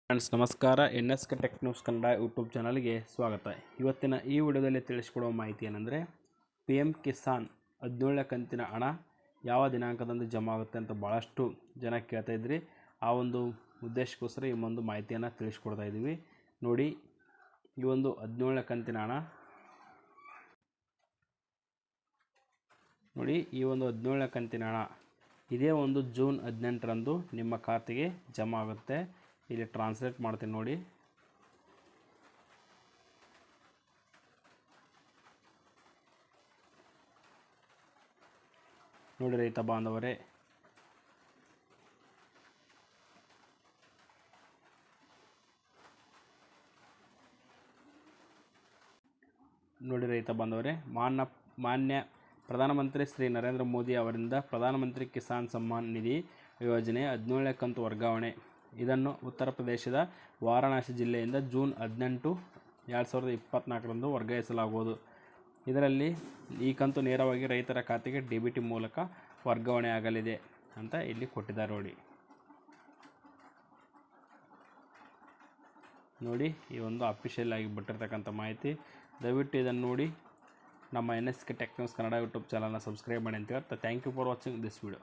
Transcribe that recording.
Friends ನಮಸ್ಕಾರ. NSK tech news Kannada YouTube ಚಾನಲ್ಗೆ ಸ್ವಾಗತ. ಇವತ್ತಿನ ಈ ವಿಡಿಯೋದಲ್ಲಿ ತಿಳಿಸಿಕೊಡುವ ಮಾಹಿತಿ ಏನಂದರೆ PM ಕಿಸಾನ್ 17ನೇ ಕಂತಿನ ಹಣ ಯಾವ ದಿನಾಂಕದಂದು ಜಮಾ ಆಗುತ್ತೆ ಅಂತ ಭಾಳಷ್ಟು ಜನ ಕೇಳ್ತಾ ಇದ್ರಿ. ಆ ಒಂದು ಉದ್ದೇಶಕ್ಕೋಸ್ಕರ ಈ ಒಂದು ಮಾಹಿತಿಯನ್ನು ತಿಳಿಸ್ಕೊಡ್ತಾ ಇದ್ದೀವಿ. ನೋಡಿ, ಈ ಒಂದು 17ನೇ ಕಂತಿನ ಹಣ ನೋಡಿ ಈ ಒಂದು 17ನೇ ಕಂತಿನ ಹಣ ಇದೇ ಒಂದು ಜೂನ್ 18ರಂದು ನಿಮ್ಮ ಖಾತೆಗೆ ಜಮಾ ಆಗುತ್ತೆ. ಇಲ್ಲಿ ಟ್ರಾನ್ಸ್ಲೇಟ್ ಮಾಡ್ತೀನಿ ನೋಡಿ. ನೋಡಿ ರೈತ ಬಾಂಧವರೇ, ಮಾನ್ಯ ಪ್ರಧಾನಮಂತ್ರಿ ಶ್ರೀ ನರೇಂದ್ರ ಮೋದಿ ಅವರಿಂದ ಪ್ರಧಾನಮಂತ್ರಿ ಕಿಸಾನ್ ಸಮ್ಮಾನ್ ನಿಧಿ ಯೋಜನೆ 17ನೇ ಕಂತು ವರ್ಗಾವಣೆ. ಇದನ್ನು ಉತ್ತರ ಪ್ರದೇಶದ ವಾರಣಾಸಿ ಜಿಲ್ಲೆಯಿಂದ ಜೂನ್ 18, 2024ರಂದು ವರ್ಗಾಯಿಸಲಾಗುವುದು. ಇದರಲ್ಲಿ ಈ ಕಂತು ನೇರವಾಗಿ ರೈತರ ಖಾತೆಗೆ DBT ಮೂಲಕ ವರ್ಗಾವಣೆ ಆಗಲಿದೆ ಅಂತ ಇಲ್ಲಿ ಕೊಟ್ಟಿದ್ದಾರೆ ನೋಡಿ. ಈ ಒಂದು ಅಫಿಷಿಯಲ್ ಆಗಿ ಬಿಟ್ಟಿರ್ತಕ್ಕಂಥ ಮಾಹಿತಿ. ದಯವಿಟ್ಟು ಇದನ್ನು ನೋಡಿ ನಮ್ಮ NSK tech news Kannada YouTube ಚಾನಲ್ನ ಸಬ್ಸ್ಕ್ರೈಬ್ ಮಾಡಿ ಅಂತ ಹೇಳ್ತಾ thank you for watching this video.